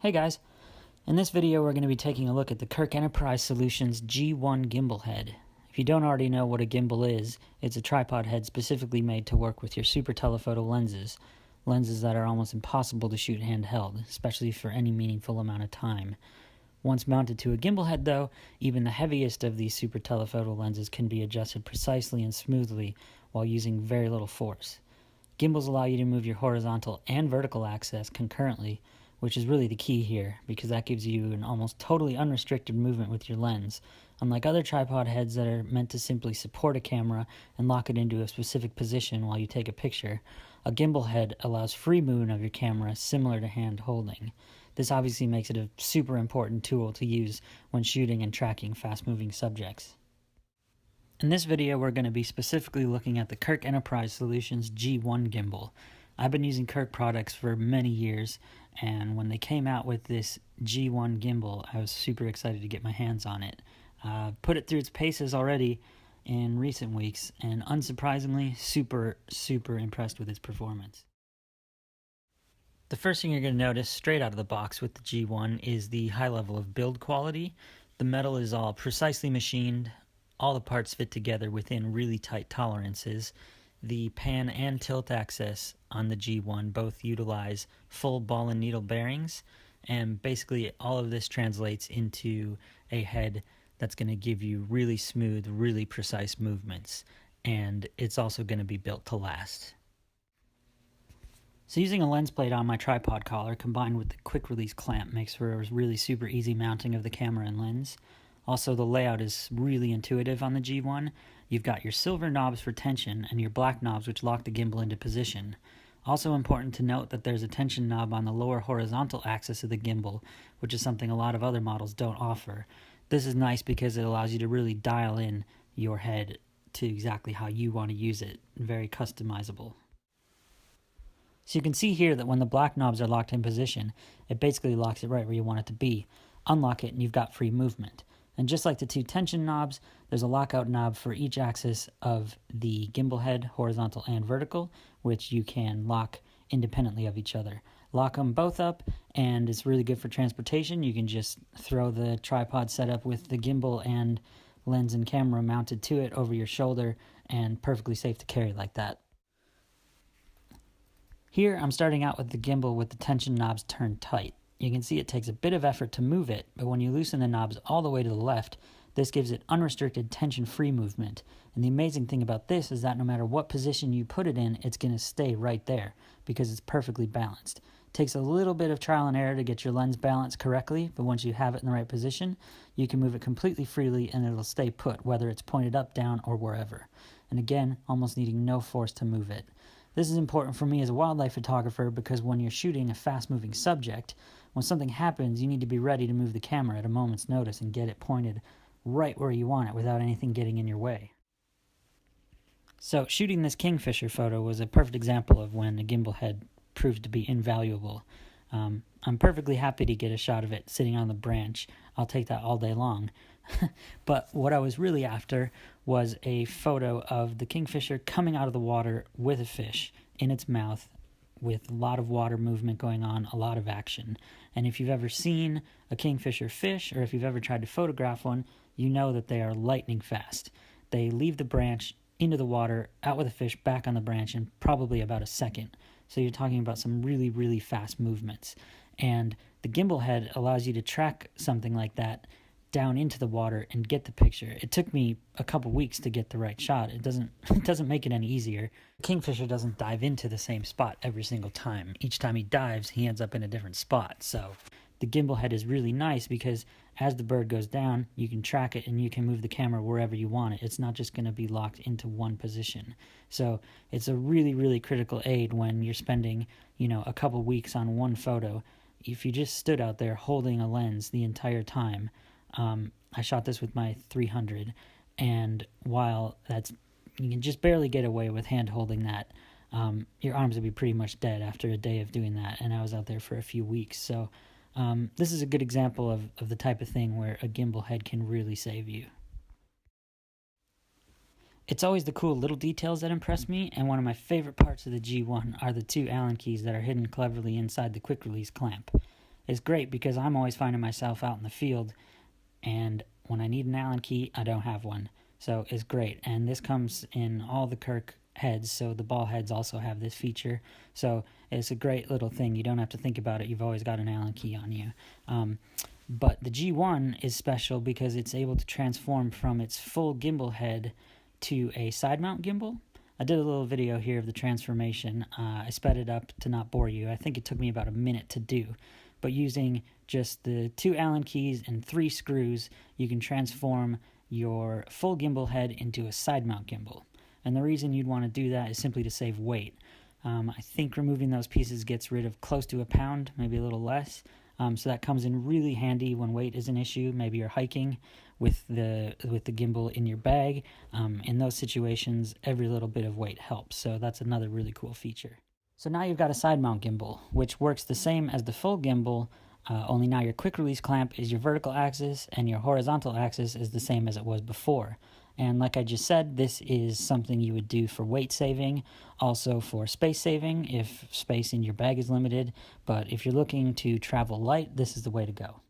Hey guys, in this video we're going to be taking a look at the Kirk Enterprise Solutions G1 gimbal head. If you don't already know what a gimbal is, it's a tripod head specifically made to work with your super telephoto lenses that are almost impossible to shoot handheld, especially for any meaningful amount of time. Once mounted to a gimbal head though, even the heaviest of these super telephoto lenses can be adjusted precisely and smoothly while using very little force. Gimbals allow you to move your horizontal and vertical axis concurrently, which is really the key here, because that gives you an almost totally unrestricted movement with your lens. Unlike other tripod heads that are meant to simply support a camera and lock it into a specific position while you take a picture, a gimbal head allows free movement of your camera similar to hand holding. This obviously makes it a super important tool to use when shooting and tracking fast-moving subjects. In this video, we're going to be specifically looking at the Kirk Enterprise Solutions G1 gimbal. I've been using Kirk products for many years, and when they came out with this G1 gimbal, I was super excited to get my hands on it. Put it through its paces already in recent weeks, and unsurprisingly, super impressed with its performance. The first thing you're going to notice straight out of the box with the G1 is the high level of build quality. The metal is all precisely machined. All the parts fit together within really tight tolerances. The pan and tilt axis on the G1 both utilize full ball and needle bearings, and basically all of this translates into a head that's going to give you really smooth, really precise movements, and it's also going to be built to last. So using a lens plate on my tripod collar combined with the quick release clamp makes for a really super easy mounting of the camera and lens. Also, the layout is really intuitive on the G1. You've got your silver knobs for tension and your black knobs which lock the gimbal into position. Also important to note that there's a tension knob on the lower horizontal axis of the gimbal, which is something a lot of other models don't offer. This is nice because it allows you to really dial in your head to exactly how you want to use it. Very customizable. So you can see here that when the black knobs are locked in position, it basically locks it right where you want it to be. Unlock it and you've got free movement. And just like the two tension knobs, there's a lockout knob for each axis of the gimbal head, horizontal and vertical, which you can lock independently of each other. Lock them both up, and it's really good for transportation. You can just throw the tripod setup with the gimbal and lens and camera mounted to it over your shoulder, and perfectly safe to carry like that. Here, I'm starting out with the gimbal with the tension knobs turned tight. You can see it takes a bit of effort to move it, but when you loosen the knobs all the way to the left, this gives it unrestricted tension-free movement. And the amazing thing about this is that no matter what position you put it in, it's going to stay right there because it's perfectly balanced. It takes a little bit of trial and error to get your lens balanced correctly, but once you have it in the right position, you can move it completely freely and it'll stay put, whether it's pointed up, down, or wherever. And again, almost needing no force to move it. This is important for me as a wildlife photographer because when you're shooting a fast-moving subject, when something happens, you need to be ready to move the camera at a moment's notice and get it pointed right where you want it without anything getting in your way. So shooting this kingfisher photo was a perfect example of when a gimbal head proved to be invaluable. I'm perfectly happy to get a shot of it sitting on the branch. I'll take that all day long. But what I was really after was a photo of the kingfisher coming out of the water with a fish in its mouth, with a lot of water movement going on, a lot of action. And if you've ever seen a kingfisher fish, or if you've ever tried to photograph one, you know that they are lightning fast. They leave the branch into the water, out with a fish, back on the branch in probably about a second. So you're talking about some really fast movements. And the gimbal head allows you to track something like that down into the water and get the picture. It took me a couple weeks to get the right shot. It doesn't make it any easier. Kingfisher doesn't dive into the same spot every single time. Each time he dives, he ends up in a different spot. So the gimbal head is really nice because as the bird goes down, you can track it and you can move the camera wherever you want it. It's not just going to be locked into one position. So it's a really critical aid when you're spending, a couple weeks on one photo. If you just stood out there holding a lens the entire time, I shot this with my 300, and while you can just barely get away with hand holding that, your arms would be pretty much dead after a day of doing that, and I was out there for a few weeks. So this is a good example of the type of thing where a gimbal head can really save you. It's always the cool little details that impress me, and one of my favorite parts of the G1 are the two Allen keys that are hidden cleverly inside the quick release clamp. is great because I'm always finding myself out in the field, and when I need an Allen key, I don't have one. So it's great. And this comes in all the Kirk heads, so the ball heads also have this feature. So it's a great little thing. You don't have to think about it. You've always got an Allen key on you. But the G1 is special because it's able to transform from its full gimbal head to a side mount gimbal. I did a little video here of the transformation. I sped it up to not bore you. I think it took me about a minute to do. But using just the 2 Allen keys and 3 screws, you can transform your full gimbal head into a side mount gimbal. And the reason you'd want to do that is simply to save weight. I think removing those pieces gets rid of close to a pound, maybe a little less. So that comes in really handy when weight is an issue. Maybe you're hiking with the gimbal in your bag. In those situations, every little bit of weight helps. So that's another really cool feature. So now you've got a side mount gimbal, which works the same as the full gimbal, only now your quick release clamp is your vertical axis and your horizontal axis is the same as it was before. And like I just said, this is something you would do for weight saving, also for space saving if space in your bag is limited. But if you're looking to travel light, this is the way to go.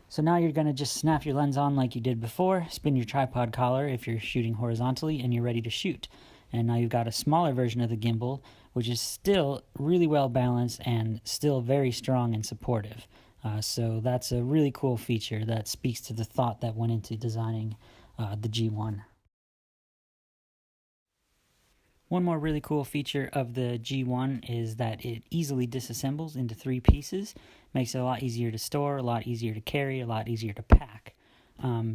So now you're going to just snap your lens on like you did before, spin your tripod collar if you're shooting horizontally, and you're ready to shoot. And now you've got a smaller version of the gimbal, which is still really well balanced and still very strong and supportive. So that's a really cool feature that speaks to the thought that went into designing the G1. One more really cool feature of the G1 is that it easily disassembles into 3 pieces. Makes it a lot easier to store, a lot easier to carry, a lot easier to pack.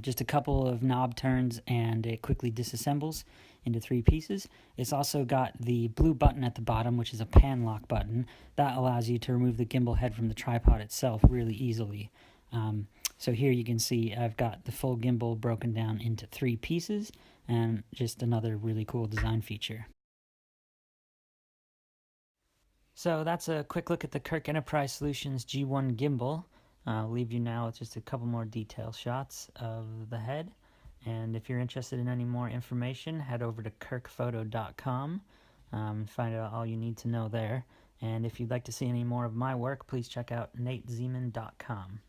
Just a couple of knob turns and it quickly disassembles into 3 pieces. It's also got the blue button at the bottom, which is a pan lock button. That allows you to remove the gimbal head from the tripod itself really easily. So here you can see I've got the full gimbal broken down into 3 pieces, and just another really cool design feature. So that's a quick look at the Kirk Enterprise Solutions G1 gimbal. I'll leave you now with just a couple more detail shots of the head. And if you're interested in any more information, head over to kirkphoto.com. Find out all you need to know there. And if you'd like to see any more of my work, please check out natezeman.com.